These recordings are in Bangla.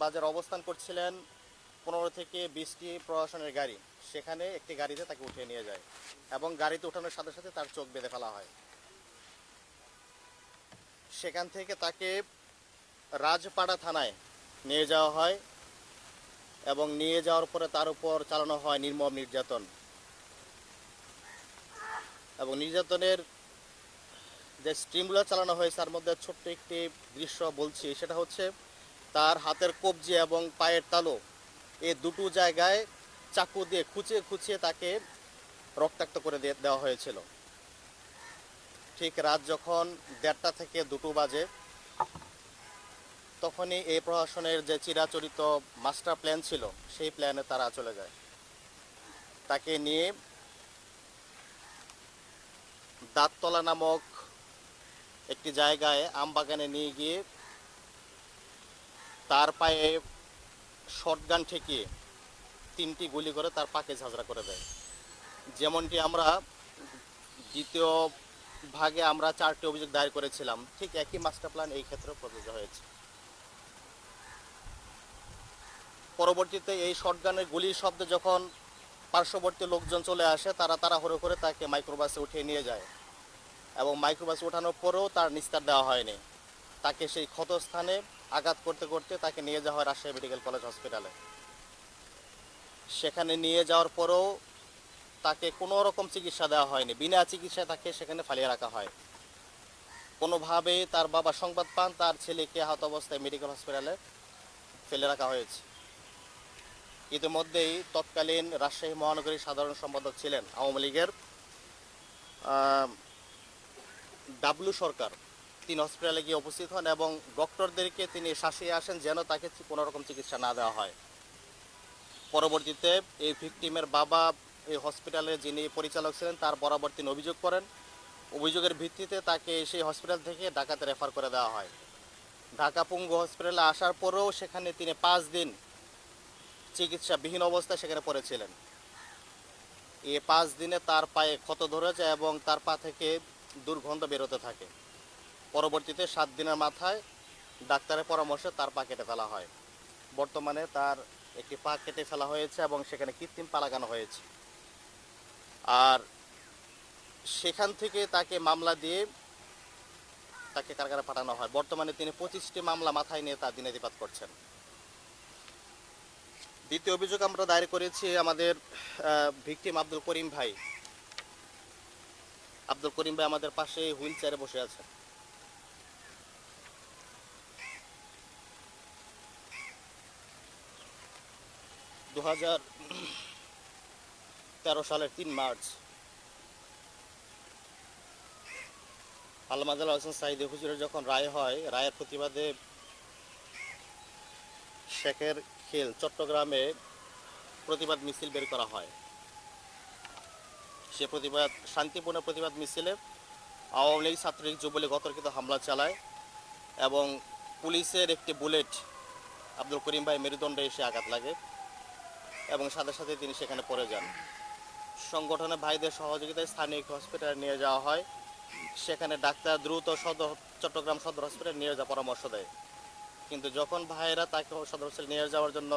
বাজারে অবস্থান করছিলেন 15 থেকে 20টি প্রশাসনের গাড়ি। সেখানে একটি গাড়িতে তাকে উঠিয়ে নিয়ে যায় এবং গাড়িতে ওঠানোর সাথে সাথে তার চোখ বেঁধে ফেলা হয়। সেখান থেকে তাকে রাজপাড়া থানায় নিয়ে যাওয়া হয় এবং নিয়ে যাওয়ার পরে তার উপর চালানো হয় নির্মম নির্যাতন। এবং নির্যাতনের যে স্ট্রিমগুলো চালানো হয়েছে তার মধ্যে ছোট্ট একটি দৃশ্য বলছি, সেটা হচ্ছে তার হাতের কবজি এবং পায়ের তালু এই দুটো জায়গায় চাকু দিয়ে খুঁচিয়ে খুঁচিয়ে তাকে রক্তাক্ত করে দেওয়া হয়েছিল। ঠিক রাত যখন 1:30 থেকে 2 বাজে তখনই এই প্রশাসনের যে চিরাচরিত মাস্টার প্ল্যান ছিল সেই প্ল্যানে তারা চলে যায়। তাকে নিয়ে দাঁততলা নামক একটি জায়গায় আমবাগানে নিয়ে গিয়ে তার পায়ে শটগান ঠেকিয়ে 3টি গুলি করে তার পাকে ঝাঁঝরা করে দেয়। যেমনটি আমরা দ্বিতীয় ভাগে আমরা 4টি অভিযোগ দায়ের করেছিলাম, ঠিক একই মাস্টার প্ল্যান এই ক্ষেত্রে প্রযোজ্য হয়েছে। পরবর্তীতে এই শটগানের গুলির শব্দে যখন পার্শ্ববর্তী লোকজন চলে আসে তারা তাড়াহুড়ো করে তাকে মাইক্রোবাসে উঠিয়ে নিয়ে যায় এবং মাইক্রোবাসে ওঠানোর পরেও তার নিস্তার দেওয়া হয়নি। তাকে সেই ক্ষতস্থানে আঘাত করতে করতে তাকে নিয়ে যাওয়া হয় রাজশাহী মেডিকেল কলেজ হসপিটালে। সেখানে নিয়ে যাওয়ার পরেও তাকে কোনো রকম চিকিৎসা দেওয়া হয়নি, বিনা চিকিৎসায় তাকে সেখানে ফালিয়ে রাখা হয়। কোনোভাবেই তার বাবা সংবাদ পান তার ছেলেকে আহত অবস্থায় মেডিকেল হসপিটালে ফেলে রাখা হয়েছে। ইতিমধ্যেই তৎকালীন রাজশাহী মহানগরীর সাধারণ সম্পাদক ছিলেন আওয়ামী লীগের ডাব্লু সরকার, তিনি হসপিটালে গিয়ে উপস্থিত হন এবং ডক্টরদেরকে তিনি শাসিয়ে আসেন যেন তাকে কোনো রকম চিকিৎসা না দেওয়া হয়। পরবর্তীতে এই ভিকটিমের বাবা এই হসপিটালে যিনি পরিচালক ছিলেন তার বরাবর তিনি অভিযোগ করেন। অভিযোগের ভিত্তিতে তাকে সেই হসপিটাল থেকে ঢাকাতে রেফার করে দেওয়া হয়। ঢাকা পঙ্গু হসপিটালে আসার পরেও সেখানে তিনি 5 দিন চিকিৎসাবিহীন অবস্থায় সেখানে পড়েছিলেন। এই 5 দিনে তার পায়ে ক্ষত ধরে যায় এবং তার পা থেকে দুর্গন্ধ বেরোতে থাকে। পরবর্তীতে 7 দিনের মাথায় ডাক্তারের পরামর্শে তার পা কেটে ফেলা হয়। বর্তমানে তার একটি পা কেটে ফেলা হয়েছে এবং সেখানে কৃত্রিম পা লাগানো হয়েছে। আর সেখান থেকে তাকে মামলা দিয়ে তাকে কারাগারে পাঠানো হয়। বর্তমানে তিনি 25টি মামলা মাথায় নিয়ে তার দিনাতিপাত করছেন। দ্বিতীয় অভিযোগ আমরা দায়ের করেছি আমাদের ভিকটিম আব্দুল করিম ভাই। আব্দুল করিম ভাই আমাদের পাশে হুইল চেয়ারে বসে আছেন। 2013 সালের 3 মার্চ আল্লামা জালাল হোসেন সাঈদী হুজুরের যখন রায় হয়, রায়ের প্রতিবাদে শেখের খিল চট্টগ্রামে প্রতিবাদ মিছিল বের করা হয়। সে প্রতিবাদ শান্তিপূর্ণ প্রতিবাদ মিছিলে আওয়ামী লীগ, ছাত্রলীগ, যুবলীগ অতর্কিত হামলা চালায় এবং পুলিশের একটি বুলেট আব্দুল করিম ভাই মেরুদণ্ডে এসে আঘাত লাগে এবং সাথে সাথে তিনি সেখানে পড়ে যান। সংগঠনের ভাইদের সহযোগিতায় স্থানীয় একটি হসপিটালে নিয়ে যাওয়া হয়। সেখানে ডাক্তার দ্রুত চট্টগ্রাম সদর হসপিটালে নিয়ে যাওয়ার পরামর্শ দেয়, কিন্তু যখন ভাইয়েরা তাকে সদর হসপিটালে নিয়ে যাওয়ার জন্য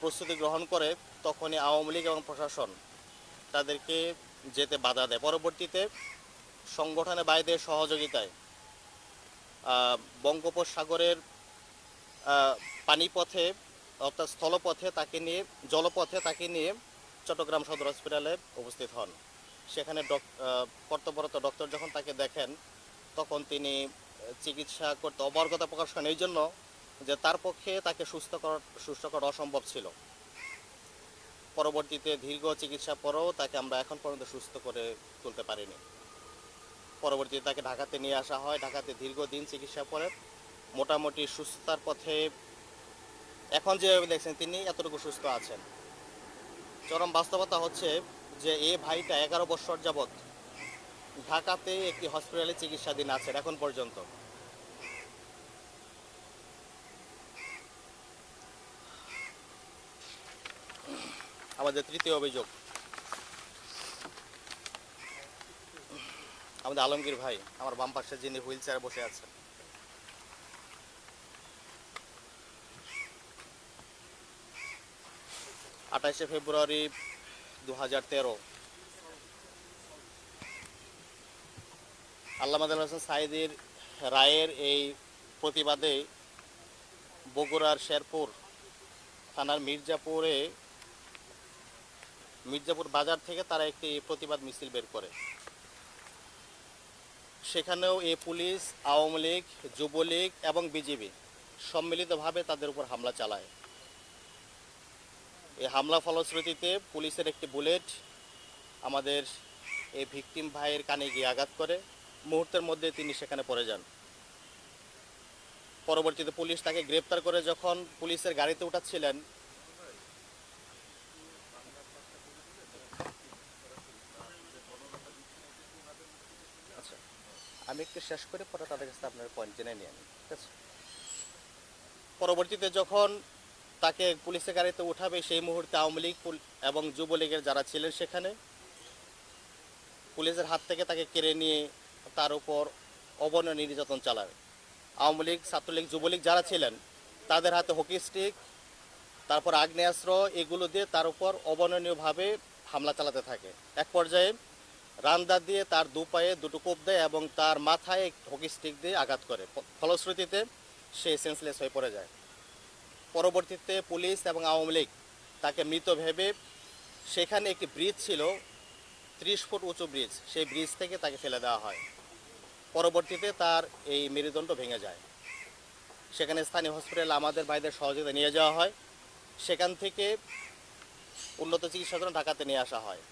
প্রস্তুতি গ্রহণ করে তখনই আওয়ামী লীগ এবং প্রশাসন তাদেরকে যেতে বাধা দেয়। পরবর্তীতে সংগঠনের ভাইদের সহযোগিতায় বঙ্গোপসাগরের পানিপথে অর্থাৎ স্থলপথে তাকে নিয়ে জলপথে তাকে নিয়ে চট্টগ্রাম সদর হসপিটালে উপস্থিত হন। সেখানে কর্তব্যরত ডক্টর যখন তাকে দেখেন তখন তিনি চিকিৎসা করতে অপারগতা প্রকাশ করেন এই জন্য যে তার পক্ষে তাকে সুস্থ করা অসম্ভব ছিল। পরবর্তীতে দীর্ঘ চিকিৎসা পরেও তাকে আমরা এখন পর্যন্ত সুস্থ করে তুলতে পারিনি। পরবর্তীতে তাকে ঢাকাতে নিয়ে আসা হয়। ঢাকাতে দীর্ঘদিন চিকিৎসা পরে মোটামুটি সুস্থতার পথে এখন যেভাবে দেখছেন তিনি এতটুকু সুস্থ আছেন। চরম বাস্তবতা হচ্ছে যে এই ভাইটা 11 বছর যাবৎ ঢাকাতে একটি হসপিটালে চিকিৎসাধীন আছেন এখন পর্যন্ত। আমাদের তৃতীয় অভিযোগ আমাদের আলমগীর ভাই, আমার বাম পাশে যিনি হুইল চেয়ারে বসে আছেন। 28শে ফেব্রুয়ারি 2013 আল্লামা দেলোয়ার হোসেন সাঈদীর রায়ের এই প্রতিবাদে বগুড়ার শেরপুর থানার মির্জাপুর বাজার থেকে তারা একটি প্রতিবাদ মিছিল বের করে। সেখানেও এই পুলিশ, আওয়ামী লীগ, যুবলীগ এবং বিজিবি সম্মিলিতভাবে তাদের উপর হামলা চালায়। এই হামলা ফলশ্রুতিতে পুলিশের একটি বুলেট আমাদের এই ভিকটিম ভাইয়ের কানে গিয়ে আঘাত করে। মুহূর্তের মধ্যে তিনি সেখানে পড়ে যান। পরবর্তীতে পুলিশ তাকে গ্রেপ্তার করে যখন পুলিশের গাড়িতে উঠাচ্ছিলেন, আচ্ছা আমি একটু শেষ করে পরে তাদের কাছে আপনার পয়েন্ট জেনে নিয়ে নিই, ঠিক আছে। পরবর্তীতে যখন তাকে পুলিশের গাড়িতে উঠাবে, সেই মুহূর্তে আওয়ামী লীগ এবং যুবলীগের যারা ছিলেন সেখানে পুলিশের হাত থেকে তাকে কেড়ে নিয়ে তার উপর অবর্ণনীয় নির্যাতন চালায়। আওয়ামী লীগ, ছাত্রলীগ, যুবলীগ যারা ছিলেন তাদের হাতে হকি স্টিক, তারপর আগ্নেয়াস্ত্র, এগুলো দিয়ে তার উপর অবর্ণনীয়ভাবে হামলা চালাতে থাকে। এক পর্যায়ে রামদা দিয়ে তার দু পায়ে দুটো কোপ দেয় এবং তার মাথায় হকি স্টিক দিয়ে আঘাত করে। ফলশ্রুতিতে সে সেন্সলেস হয়ে পড়ে যায়। পরবর্তীতে পুলিশ এবং আওয়ামী লীগ তাকে মৃত ভেবে সেখানে একটি ব্রিজ ছিল, 30 ফুট উঁচু ব্রিজ, সেই ব্রিজ থেকে তাকে ফেলে দেওয়া হয়। পরবর্তীতে তার এই মেরুদণ্ড ভেঙে যায়। সেখানে স্থানীয় হসপিটালে আমাদের ভাইদের সহযোগিতা নিয়ে যাওয়া হয়। সেখান থেকে উন্নত চিকিৎসার জন্য ঢাকাতে নিয়ে আসা হয়,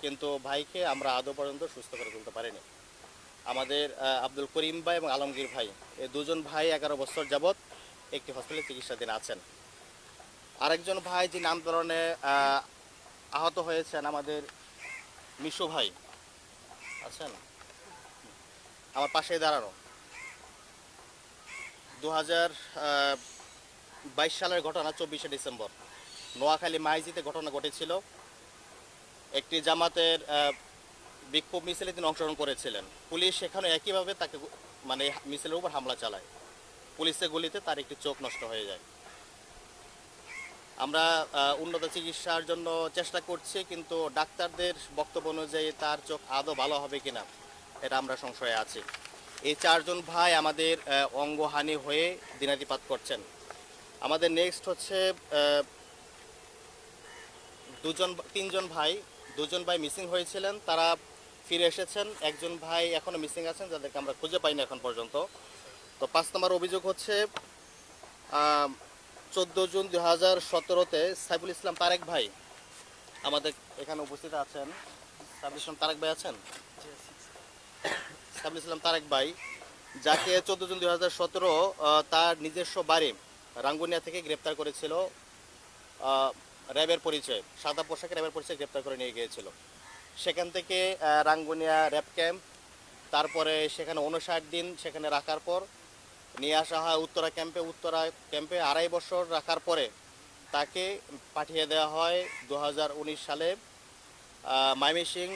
কিন্তু ভাইকে আমরা আদৌ পর্যন্ত সুস্থ করে তুলতে পারিনি। আমাদের আব্দুল করিম ভাই এবং আলমগীর ভাই, এই দুজন ভাই 11 বছর যাবৎ একটি হসপিটালে চিকিৎসাধীন আছেন। আরেকজন ভাই যিনি আন্দোলনে আহত হয়েছেন, আমাদের মিশু ভাই আছেন আমার পাশেই দাঁড়ানো। 2022 সালের ঘটনা, 24শে ডিসেম্বর নোয়াখালী মাইজিতে ঘটনা ঘটেছিল। একটি জামাতের বিক্ষোভ মিছিলে তিনি অংশগ্রহণ করেছিলেন। পুলিশ সেখানে একইভাবে তাকে মানে মিছিলের উপর হামলা চালায়। পুলিশের গুলিতে তার একটি চোখ নষ্ট হয়ে যায়। আমরা উন্নত চিকিৎসার জন্য চেষ্টা করছি, কিন্তু ডাক্তারদের বক্তব্য অনুযায়ী তার চোখ আদৌ ভালো হবে কিনা এটা আমরা সংশয়ে আছি। এই 4 জন ভাই আমাদের অঙ্গহানি হয়ে দিনাতিপাত করছেন। আমাদের নেক্সট হচ্ছে 3 জন ভাই, 2 জন ভাই মিসিং হয়েছিলেন, তারা ফিরে এসেছেন। একজন ভাই এখনও মিসিং আছেন, যাদেরকে আমরা খুঁজে পাইনি এখন পর্যন্ত। তো 5 নম্বর অভিযোগ হচ্ছে 14 জুন 2017-তে সাইফুল ইসলাম তারেক ভাই আমাদের এখানে উপস্থিত আছেন। সাইফুল ইসলাম তারেক ভাই আছেন? সাইফুল ইসলাম তারেক ভাই, যাকে 14 জুন 2017 তার নিজস্ব বাড়ি রাঙ্গুনিয়া থেকে গ্রেপ্তার করেছিল র্যাবের পরিচয়, সাদা পোশাকে র্যাবের পরিচয় গ্রেপ্তার করে নিয়ে গিয়েছিল। সেখান থেকে রাঙ্গুনিয়া র্যাব ক্যাম্প, তারপরে সেখানে 59 দিন সেখানে রাখার পর নিয়ে আসা হয় উত্তরা ক্যাম্পে। উত্তরা ক্যাম্পে 2.5 বছর রাখার পরে তাকে পাঠিয়ে দেওয়া হয় 2019 সালে ময়মনসিংহ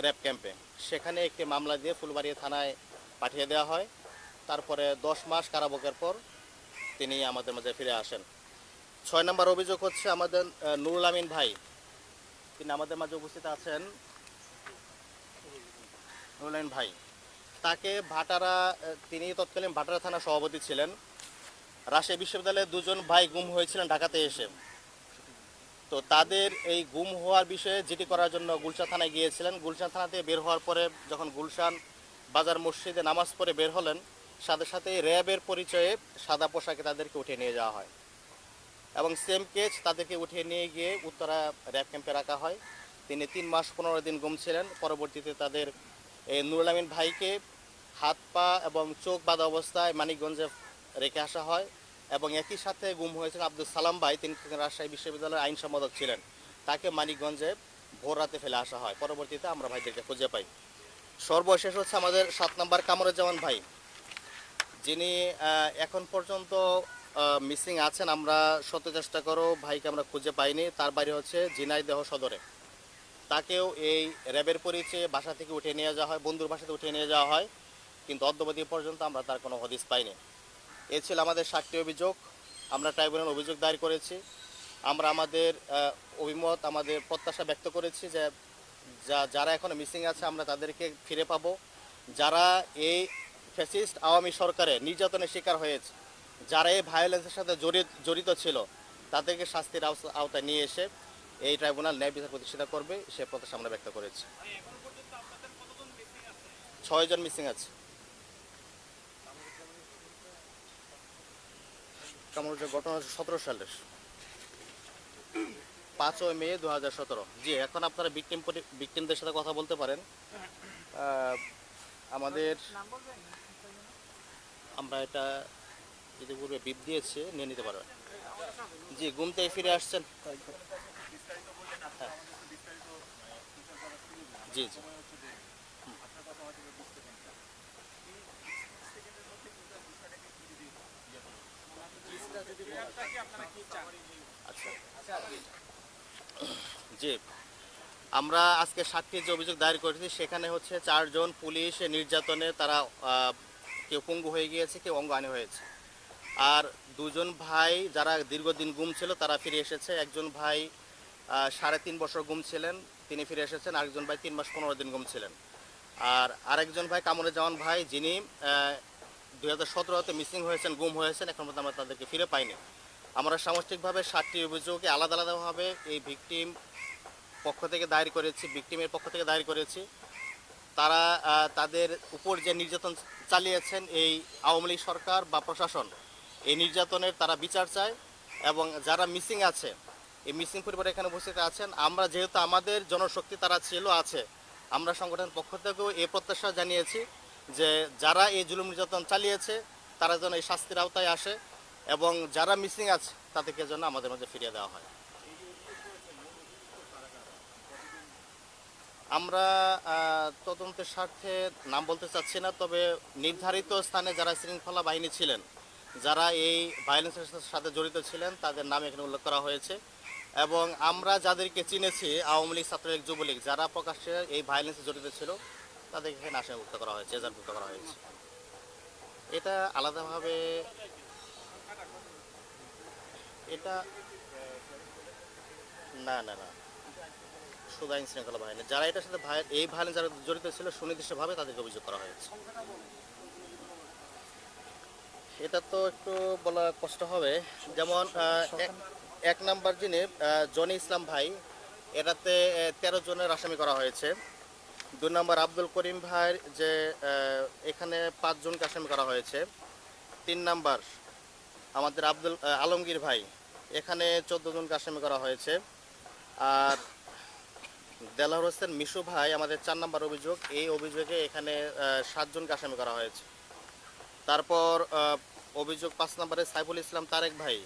র্যাব ক্যাম্পে। সেখানে একটি মামলা দিয়ে ফুলবাড়িয়া থানায় পাঠিয়ে দেওয়া হয়। তারপরে 10 মাস কারাভোগের পর তিনি আমাদের মাঝে ফিরে আসেন। 6 নম্বর অভিযোগ হচ্ছে আমাদের নুরুল আমিন ভাই, তিনি আমাদের মাঝে উপস্থিত আছেন। নুরুল আমিন ভাই, তাকে ভাটারা, তিনি তৎকালীন ভাটারা থানা সভাপতি ছিলেন। রাজশাহী বিশ্ববিদ্যালয়ে 2 জন ভাই গুম হয়েছিলেন ঢাকাতে এসে। তো তাদের এই গুম হওয়ার বিষয়ে জিডি করার জন্য গুলশান থানায় গিয়েছিলেন। গুলশান থানা থেকে বের হওয়ার পরে যখন গুলশান বাজার মসজিদে নামাজ পড়ে বের হলেন, সাথে সাথে র্যাবের পরিচয়ে সাদা পোশাকে তাদেরকে উঠিয়ে নিয়ে যাওয়া হয় এবং সেম কেস তাদেরকে উঠিয়ে নিয়ে গিয়ে উত্তরা র্যাব ক্যাম্পে রাখা হয়। তিনি 3 মাস 15 দিন গুম ছিলেন। পরবর্তীতে তাদের এই নুরুল আমিন ভাইকে হাত পা এবং চোখ বাঁধা অবস্থায় মানিকগঞ্জে রেখে আসা হয় এবং একই সাথে গুম হয়েছেন আব্দুল সালাম ভাই, তিনি রাজশাহী বিশ্ববিদ্যালয়ের আইন সম্পাদক ছিলেন। তাকে মানিকগঞ্জে ভোর রাতে ফেলে আসা হয়। পরবর্তীতে আমরা ভাইদেরকে খুঁজে পাই। সর্বশেষ হচ্ছে আমাদের 7 নম্বর কামরুজ্জামান ভাই, যিনি এখন পর্যন্ত মিসিং আছেন। আমরা শত চেষ্টা করো ভাইকে আমরা খুঁজে পাইনি। তার বাড়ি হচ্ছে ঝিনাইদহ সদরে। তাকেও এই র্যাবের পরিচয়ে বাসা থেকে উঠিয়ে নিয়ে যাওয়া হয়, বন্ধুর বাসাতে উঠিয়ে নিয়ে যাওয়া হয়, কিন্তু অদ্যবধি পর্যন্ত আমরা তার কোনো হদিস পাইনি। এ ছিল আমাদের 7টি অভিযোগ। আমরা ট্রাইব্যুনাল অভিযোগ দায়ের করেছি। আমরা আমাদের অভিমত, আমাদের প্রত্যাশা ব্যক্ত করেছি যে যারা এখনো মিসিং আছে আমরা তাদেরকে ফিরে পাবো। যারা এই ফ্যাসিস্ট আওয়ামী সরকারের নির্যাতনের শিকার হয়েছে, যারা এই ভায়োলেন্সের সাথে জড়িত ছিল, তাদেরকে শাস্তির আওতায় নিয়ে এসে এই ট্রাইব্যুনাল ন্যায় বিচার প্রতিষ্ঠিত করবে, সে প্রত্যাশা আমরা ব্যক্ত করেছি। 6 জন মিসিং আছে। কামরুজ্জামান ঘটনা 17 সালের 5 মে 2017। জি, এখন আপনারা ভিকটিমদের সাথে কথা বলতে পারেন। আমাদের আমরা এটা ইতিপূর্বে বিপ দিয়েছে, নিয়ে নিতে পারবেন। জি, ঘুম থেকে ফিরে আসছেন। হ্যাঁ। জি জি। আচ্ছা, জি, আমরা আজকে সাক্ষীর যে অভিযোগ দায়ের করেছি সেখানে হচ্ছে 4 জন পুলিশ নির্যাতনে তারা কেউ পঙ্গু হয়ে গিয়েছে, কেউ অঙ্গহানি হয়েছে। আর 2 জন ভাই যারা দীর্ঘদিন গুম ছিল তারা ফিরে এসেছে। একজন ভাই 3.5 বছর গুম ছিলেন, তিনি ফিরে এসেছেন। আরেকজন ভাই 3 মাস 15 দিন গুম ছিলেন। আর আরেকজন ভাই কামরুজ্জামান ভাই, যিনি 2017-তে মিসিং হয়েছেন, গুম হয়েছেন, এখন পর্যন্ত আমরা তাদেরকে ফিরে পাইনি। আমরা সামষ্টিকভাবে 7টি অভিযোগে আলাদা আলাদাভাবে এই ভিকটিম পক্ষ থেকে দায়ের করেছি, ভিকটিমের পক্ষ থেকে দায়ের করেছি। তারা তাদের উপর যে নির্যাতন চালিয়েছেন এই আওয়ামী লীগ সরকার বা প্রশাসন, এই নির্যাতনের তারা বিচার চায়। এবং যারা মিসিং আছে, এই মিসিং পরিবার এখানে উপস্থিত আছেন। আমরা যেহেতু আমাদের জনশক্তি তারা ছিল আছে, আমরা সংগঠনের পক্ষ থেকেও এই প্রত্যাশা জানিয়েছি যে যারা এই জুলুম নির্যাতন চালিয়েছে তারা যেন এই শাস্তির আওতায় আসে এবং যারা মিসিং আছে তাদেরকে যেন আমাদের মাঝে ফিরিয়ে দেওয়া হয়। আমরা তদন্তের স্বার্থে নাম বলতে চাচ্ছি না, তবে নির্ধারিত স্থানে যারা শৃঙ্খলা বাহিনী ছিলেন, যারা এই ভায়োলেন্সের সাথে জড়িত ছিলেন, তাদের নাম এখানে উল্লেখ করা হয়েছে। এবং আমরা যাদেরকে চিনেছি, আওয়ামী লীগ, ছাত্রলীগ, যুবলীগ, যারা প্রকাশ্যে এই ভায়োলেন্সে জড়িত ছিল, তাদেরকে এখানে আসামিভুক্ত করা হয়েছে, এজাহারভুক্ত করা হয়েছে। এটা আলাদাভাবে এটা না না না, শুধু আইন শৃঙ্খলা বাহিনী যারা এটার সাথে এই ভায়োলেন্স যারা জড়িত ছিল সুনির্দিষ্টভাবে তাদেরকে অভিযোগ করা হয়েছে। এটা তো একটু বলা কষ্ট হবে। যেমন এক নাম্বার যিনি জনি ইসলাম ভাই, এটাতে 13 জনের আসামি করা হয়েছে। 2 নম্বর আব্দুল করিম ভাইয়ের যে এখানে 5 জনকে আসামি করা হয়েছে। 3 নাম্বার আমাদের আলমগীর ভাই, এখানে 14 জনকে আসামি করা হয়েছে। আর দেলাওয়ার হোসেন মিশু ভাই আমাদের 4 নাম্বার অভিযোগ, এই অভিযোগে এখানে 7 জনকে আসামি করা হয়েছে। তারপর অভিযোগ 5 নম্বরে সাইফুল ইসলাম তারেক ভাই,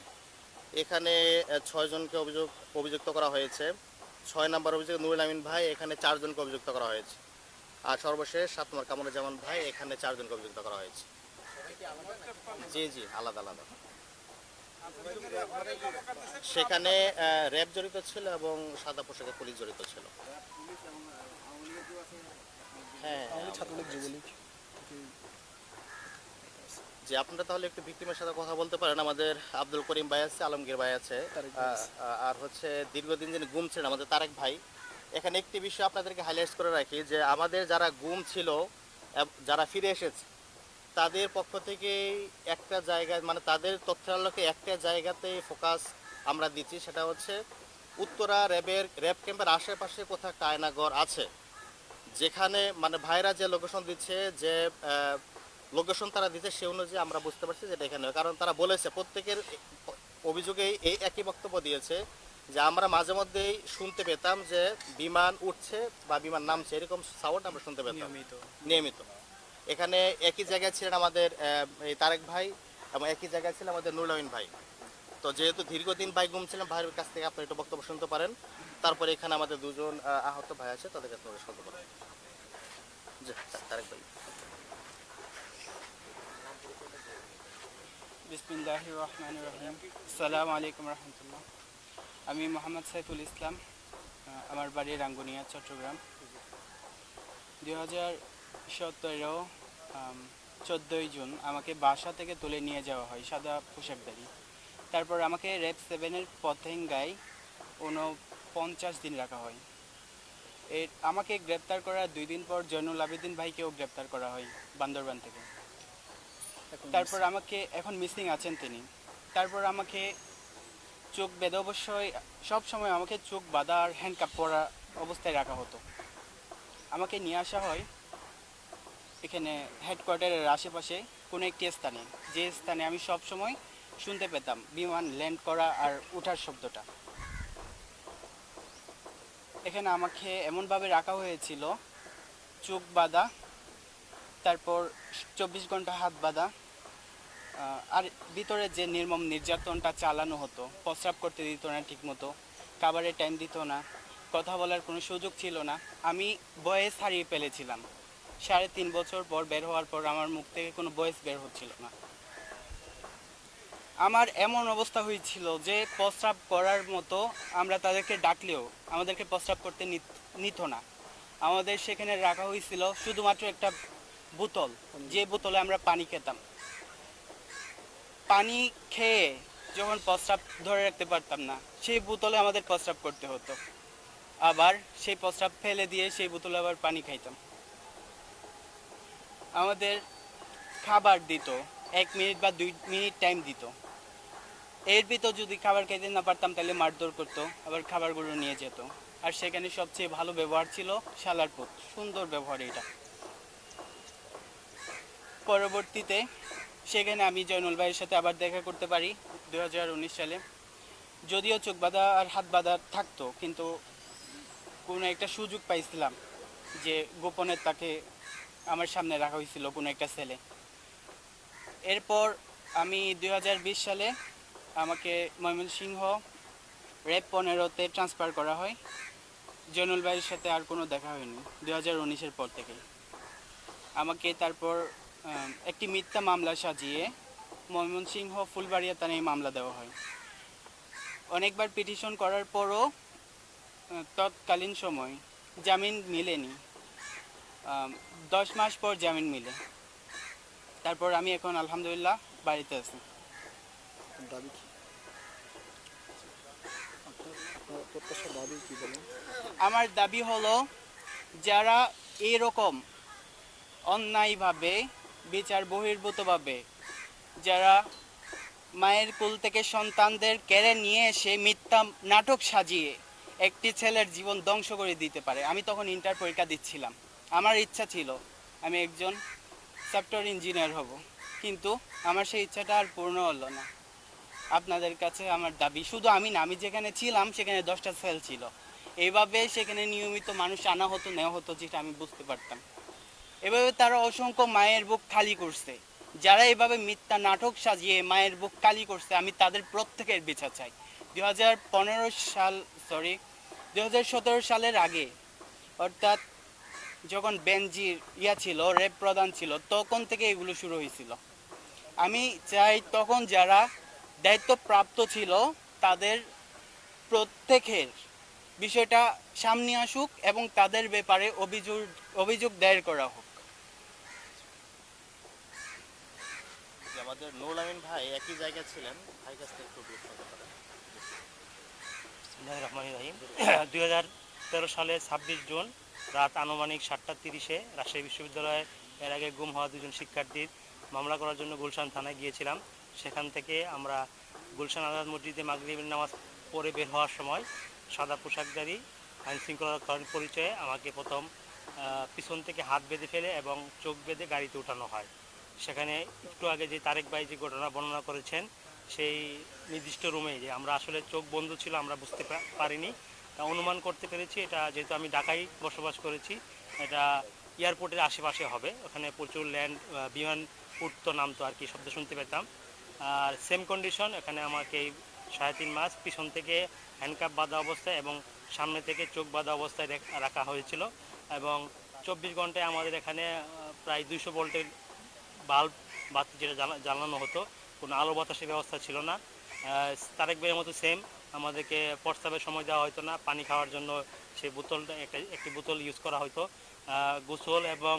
এখানে 6 জনকে অভিযুক্ত করা হয়েছে। 6 নম্বর অভিযোগ নুরুল আমিন ভাই, এখানে 4 জনকে অভিযুক্ত করা হয়েছে। আর সর্বশেষ 7 নম্বর কামরুজ্জামান ভাই, এখানে 4 জনকে অভিযুক্ত করা হয়েছে। জি জি, আলাদা আলাদা। সেখানে র্যাব জড়িত ছিল এবং সাদা পোশাকে পুলিশ জড়িত ছিল। হ্যাঁ, জি, আপনারা তাহলে একটু ভিকটিমের সাথে কথা বলতে পারেন। আমাদের আব্দুল করিম ভাই আছে, আলমগীর ভাই আছে, আর হচ্ছে দীর্ঘদিন যিনি গুম ছিলেন আমাদের তারেক ভাই। এখানে একটি বিষয় আপনাদেরকে হাইলাইট করে রাখি যে আমাদের যারা গুম ছিল, যারা ফিরে এসেছে, তাদের পক্ষ থেকে একটা জায়গায়, মানে তাদের তথ্যের আলোকে একটা জায়গাতে ফোকাস আমরা দিচ্ছি, সেটা হচ্ছে উত্তরা র্যাব ক্যাম্পের আশেপাশে কোথাও একটা আয়নাঘর আছে, যেখানে মানে ভাইরা যে লোকেশন দিচ্ছে, যে লোকেশন তারা দিচ্ছে, সে অনুযায়ী আমরা বুঝতে পারছি যে এটা এখানে। কারণ তারা বলেছে, প্রত্যেকের অভিযোগেই এই একই বক্তব্য দিয়েছে যে আমরা মাঝে মধ্যেই শুনতে পেতাম যে বিমান উঠছে বা বিমান নামছে, এরকম সাউন্ড আমরা শুনতে পেতাম নিয়মিত। এখানে একই জায়গায় ছিলেন আমাদের এই তারেক ভাই এবং একই জায়গায় ছিলেন আমাদের নুরুল আমিন ভাই। তো যেহেতু দীর্ঘদিন ভাই গুম ছিলেন, ভাইয়ের কাছ থেকে আপনার একটু বক্তব্য শুনতে পারেন। তারপরে এখানে আমাদের 2 জন আহত ভাই আছে, তাদের কাছে শুনতে পারেন। জি, তারেক ভাই। বিসমিল্লাহির রহমানির রহিম। আসসালামু আলাইকুম রহমতুল্লাহ। আমি মোহাম্মদ সাইফুল ইসলাম, আমার বাড়ি রাঙ্গুনিয়া, চট্টগ্রাম। 2017 14 জুন আমাকে বাসা থেকে তুলে নিয়ে যাওয়া হয় সাদা পোশাকধারী। তারপর আমাকে র্যাব 7-এর পতেঙ্গায় 49 দিন রাখা হয়। আমাকে গ্রেপ্তার করার 2 দিন পর জয়নুল আবেদিন ভাইকেও গ্রেপ্তার করা হয় বান্দরবান থেকে। তারপর আমাকে এখন মিসিং আছেন তিনি। তারপর আমাকে চোখ বেঁধে, অবশ্যই সব সময় আমাকে চোখ বাঁধা আর হ্যান্ডকাপ পরা অবস্থায় রাখা হতো। আমাকে নিয়ে আসা হয় এখানে হেডকোয়ার্টারের আশেপাশে কোনো একটি স্থানে, যে স্থানে আমি সব সময় শুনতে পেতাম বিমান ল্যান্ড করা আর ওঠার শব্দটা। এখানে আমাকে এমনভাবে রাখা হয়েছিল, চোখ বাঁধা, তারপর 24 ঘন্টা হাত বাঁধা, আর ভিতরে যে নির্মম নির্যাতনটা চালানো হতো, প্রস্রাব করতে দিত না ঠিকমতো, খাবারের টাইম দিত না, কথা বলার কোনো সুযোগ ছিল না। আমি বয়েস হারিয়ে ফেলেছিলাম। 3.5 বছর পর বের হওয়ার পর আমার মুখ থেকে কোনো বয়েস বের হচ্ছিল না। আমার এমন অবস্থা হয়েছিল যে প্রস্রাব করার মতো আমরা তাদেরকে ডাকলেও আমাদেরকে প্রস্রাব করতে নিত না। আমাদের সেখানে রাখা হয়েছিল শুধুমাত্র একটা বোতল, যে বোতলে আমরা পানি খেতাম। পানি খেয়ে যখন প্রস্রাব ধরে রাখতে পারতাম না, সেই বোতলে আমাদের প্রস্রাব করতে হতো। আবার সেই প্রস্রাব ফেলে দিয়ে সেই বোতলে আবার পানি খাইতাম। আমাদের খাবার দিত, 1 মিনিট বা 2 মিনিট টাইম দিত। এর ভিতর যদি খাবার খেতে না পারতাম তাহলে মারধর করতো, আবার খাবারগুলো নিয়ে যেত। আর সেখানে সবচেয়ে ভালো ব্যবহার ছিল শালার পুত, সুন্দর ব্যবহার এটা। পরবর্তীতে সেখানে আমি জয়নুল ভাইয়ের সাথে আবার দেখা করতে পারি 2019 সালে। যদিও চোখ বাঁধা আর হাত বাঁধা থাকতো, কিন্তু কোনো একটা সুযোগ পাইছিলাম যে গোপনে তাকে আমার সামনে রাখা হয়েছিল কোনো একটা ছেলে। এরপর আমি 2020 সালে আমাকে ময়মনসিংহ র্যাব 15-তে ট্রান্সফার করা হয়। জয়নুল ভাইয়ের সাথে আর কোনো দেখা হয়নি 2019-এর পর থেকে। আমাকে তারপর একটি মিথ্যা মামলা সাজিয়ে ময়মনসিংহ ফুলবাড়িয়া থানায় মামলা দেওয়া হয়। অনেকবার পিটিশন করার পরও তৎকালীন সময় জামিন মিলেনি। 10 মাস পর জামিন মিলে। তারপর আমি এখন আলহামদুলিল্লাহ বাড়িতে আছি। দাবি কি? আপনার প্রত্যাশা দাবি কি বলেন? আমার দাবি হলো, যারা এরকম অন্যায়ভাবে বিচার বহির্ভূতভাবে যারা মায়ের কোল থেকে সন্তানদের কেড়ে নিয়ে এসে মিথ্যা নাটক সাজিয়ে একটি ছেলের জীবন ধ্বংস করে দিতে পারে। আমি তখন ইন্টার পরীক্ষা দিচ্ছিলাম। আমার ইচ্ছা ছিল আমি একজন সফটওয়্যার ইঞ্জিনিয়ার হব, কিন্তু আমার সেই ইচ্ছাটা আর পূর্ণ হলো না। আপনাদের কাছে আমার দাবি, শুধু আমি না, আমি যেখানে ছিলাম সেখানে 10টা সেল ছিল। এইভাবে সেখানে নিয়মিত মানুষ আনা হতো, নেওয়া হতো, যেটা আমি বুঝতে পারতাম। এভাবে তারা অসংখ্য মায়ের বুক খালি করছে। যারা এভাবে মিথ্যা নাটক সাজিয়ে মায়ের বুক খালি করছে, আমি তাদের প্রত্যেকের বিচার চাই। 2017 সালের আগে, অর্থাৎ যখন বেনজির ছিল, র্যাব প্রধান ছিল, তখন থেকে এগুলো শুরু হয়েছিল। আমি চাই তখন যারা দায়িত্বপ্রাপ্ত ছিল তাদের প্রত্যেকের বিষয়টা সামনে আসুক এবং তাদের ব্যাপারে অভিযোগ দায়ের করা হোক। আমাদের নুরুল আমিন ভাই একই জায়গায় ছিলেন, ভাই কাছ থেকে একটু বিস্তারিত করেন। বিসমিল্লাহির রহমানির রহিম। 2013 সালের 26 জুন রাত আনুমানিক 7:30-এ রাজশাহী বিশ্ববিদ্যালয়ে এর আগে গুম হওয়া 2জন শিক্ষার্থীর মামলা করার জন্য গুলশান থানায় গিয়েছিলাম। সেখান থেকে আমরা গুলশান আজাদ মসজিদে মাগরিবের নামাজ পড়ে বের হওয়ার সময় সাদা পোশাকধারী আইনশৃঙ্খলার পরিচয়ে আমাকে প্রথম পিছন থেকে হাত বেঁধে ফেলে এবং চোখ বেঁধে গাড়িতে উঠানো হয়। সেখানে একটু আগে যে তারেক ভাই যে ঘটনা বর্ণনা করেছেন, সেই নির্দিষ্ট রুমে যে আমরা আসলে চোখ বন্ধ ছিল, আমরা বুঝতে পারিনি। অনুমান করতে পেরেছি এটা, যেহেতু আমি ঢাকায় বসবাস করেছি, এটা এয়ারপোর্টের আশেপাশে হবে। ওখানে প্রচুর বিমান উঠতো নামতো আর কি, শব্দ শুনতে পেতাম। আর সেম কন্ডিশন, এখানে আমাকে 3.5 মাস পিছন থেকে হ্যান্ডকাপ বাঁধা অবস্থায় এবং সামনে থেকে চোখ বাঁধা অবস্থায় রাখা হয়েছিল। এবং 24 ঘন্টায় আমাদের এখানে প্রায় 200 ভোল্টের বাল্ব বাতি যেটা জ্বালানো হতো, কোনো আলো বাতাসের ব্যবস্থা ছিল না। তারেক ভাইয়ের মতো সেম, আমাদেরকে প্রস্রাবের সময় দেওয়া হতো না। পানি খাওয়ার জন্য সেই বোতলটা একটি বোতল ইউজ করা হতো। গোসল এবং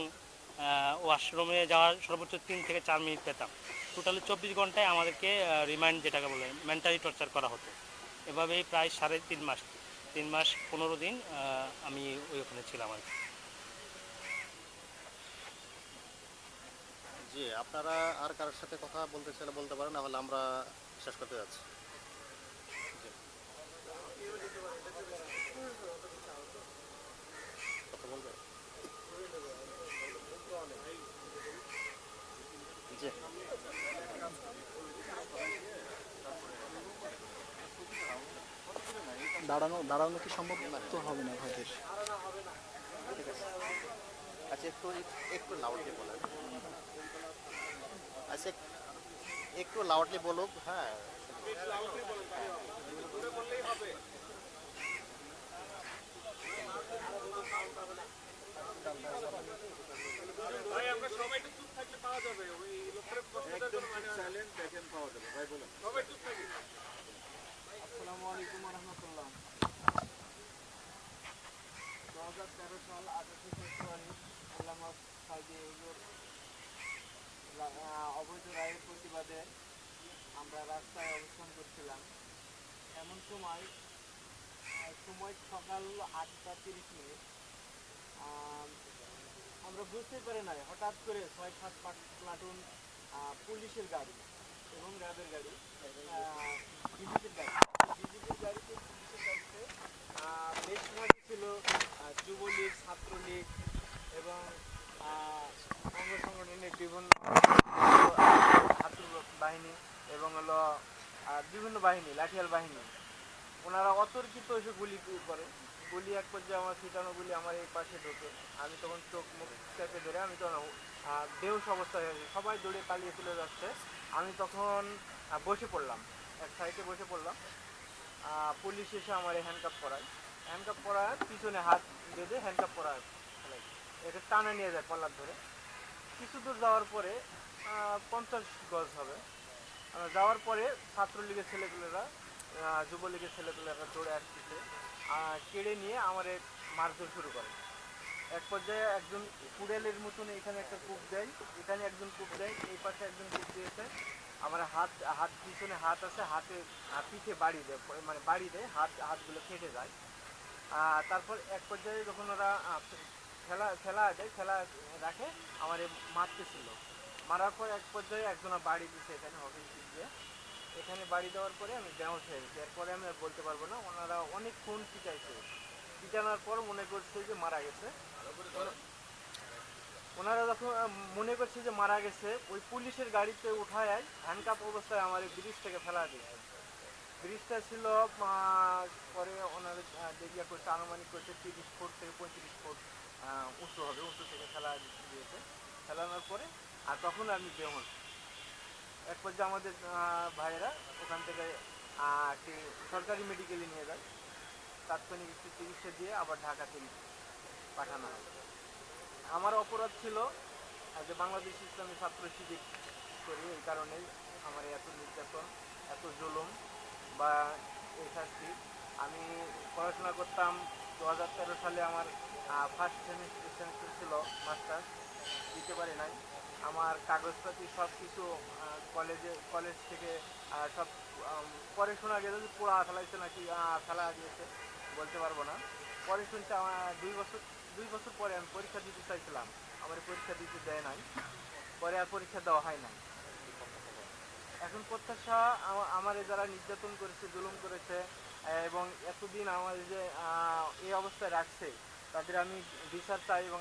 ওয়াশরুমে যাওয়ার সর্বোচ্চ 3 থেকে 4 মিনিট পেতাম। টোটালি 24 ঘন্টায় আমাদেরকে রিমাইন্ড যেটাকে বলে মেন্টালি টর্চার করা হতো। এভাবেই প্রায় 3.5 মাস, 3 মাস 15 দিন আমি ওখানে ছিলাম আর কি। জি, আপনারা আর কারোর সাথে কথা বলতে চাইলে বলতে পারেন, না হলে আমরা শেষ করতে যাচ্ছি। জি, কথা বলবে? জি, দাঁড়ানো কি সম্ভব তো হবে না ভাইদের। ঠিক আছে। আচ্ছা, একটু একটু লাউডলি বলেন। আচ্ছা, একটু লাউডলি বলুক। হ্যাঁ, আসসালামু আলাইকুম রহমতুল্লাহ। 2013 সাল 28 ফেব্রুয়ারি আল্লামা সাইদি হুজুর অবৈধ রায়ের প্রতিবাদে আমরা রাস্তায় অবস্থান করছিলাম। এমন সময় সকাল 8:30। আমরা বুঝতে পারি নাই, হঠাৎ করে 6-7 প্লাটুন পুলিশের গাড়ি এবং র্যাবের গাড়ি, বিজিবির গাড়ি, বিজিবির গাড়িতে পুলিশের গাড়িতে বেশ ভাগে ছিল যুবলীগ, ছাত্রলীগ এবং অঙ্গ সংগঠনের বিভিন্ন ছাত্র বাহিনী এবং হলো বিভিন্ন বাহিনী, লাঠিয়াল বাহিনী। ওনারা অতর্কিত এসে গুলি করে। গুলি এক পর্যায়ে আমার ছিটানো গুলি আমার এই পাশে ঢোকে। আমি তখন চোখ মুখ চেপে ধরে, আমি তখন বেহুশ অবস্থা হয়ে গেছে, সবাই দৌড়ে পালিয়ে চলে যাচ্ছে। আমি তখন বসে পড়লাম, এক সাইডে বসে পড়লাম। পুলিশ এসে আমার হ্যান্ডকাপ পরায়, হ্যান্ডকাপ পরায় পিছনে হাত বেঁধে হ্যান্ডকাপ পরায় ফেলে, এটা টানা নিয়ে যায় পল্লার ধরে। কিছু দূর যাওয়ার পরে 50 গজ হবে যাওয়ার পরে ছাত্রলীগের ছেলেগুলোরা, যুবলীগের ছেলেগুলোরা দৌড়ে আসতেছে, কেড়ে নিয়ে আমার মারধর শুরু করে। এক পর্যায়ে একজন কুড়েলের মতন এখানে একটা কূপ দেয়, এখানে একজন কূপ দেয়, এই পাশে একজন কূপ দিয়েছে। আমার হাত পিছনে হাত আছে, হাতে পিঠে বাড়ি দেয়, মানে বাড়ি দেয়, হাতগুলো কেটে যায়। তারপর এক পর্যায়ে যখন ওরা খেলা রাখে, আমার মারতেছিল। মারার পর এক পর্যায়ে একজনা বাড়ি দিচ্ছে এখানে হকিং দিয়ে। এখানে বাড়ি দেওয়ার পরে আমি বেহুশ হয়ে গেছি। এরপরে আমি আর বলতে পারবো না। ওনারা অনেকক্ষণ পিটাইছে, পিটানোর পর মনে করছে যে মারা গেছে। ওনারা যখন মনে করছে যে মারা গেছে, ওই পুলিশের গাড়িতে উঠায় হ্যান্ডকাপ অবস্থায় আমার এই ব্রিজ থেকে ফেলা দিয়েছে। ব্রিজটা ছিল পরে ওনারা দেখিয়া করছে, আনুমানিক করছে 30 ফুট থেকে 35 ফুট উঁচু হবে, উঁচু থেকে ফেলা দিয়েছে। ফেলানোর পরে আর তখন আমি বেহুশ। এক পর্যায়ে আমাদের ভাইয়েরা ওখান থেকে একটি সরকারি মেডিকেলে নিয়ে যায়, তাৎক্ষণিক একটি চিকিৎসা দিয়ে আবার ঢাকাতে পাঠানো হয়। আমার অপরাধ ছিল যে বাংলাদেশ ইসলামী ছাত্র শিবির করি, এই কারণেই আমার এত নির্যাতন, এত জুলুম বা এই শাস্তি। আমি পড়াশোনা করতাম 2013 সালে, আমার ফার্স্ট সেমিস্টার ছিল, মাস্টার্স দিতে পারি নাই। আমার কাগজপাতি সব কিছু কলেজ থেকে সব পরে শোনা গেছে যে পোড়া ফেলাইছে নাকি ফেলা দিয়েছে, বলতে পারবো না। পরে শুনছি আমার 2 বছর পরে আমি পরীক্ষা দিতে চাইছিলাম, আমার পরীক্ষা দিতে দেয় নাই, পরে আর পরীক্ষা দেওয়া হয় নাই। এখন প্রত্যাশা আমার যারা নির্যাতন করেছে, জুলুম করেছে এবং এতদিন আমার যে এই অবস্থায় রাখছে, তাদের আমি বিচার চাই এবং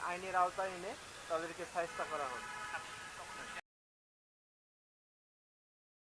আইনের আওতায় এনে তাদেরকে শায়েস্তা করা হোক।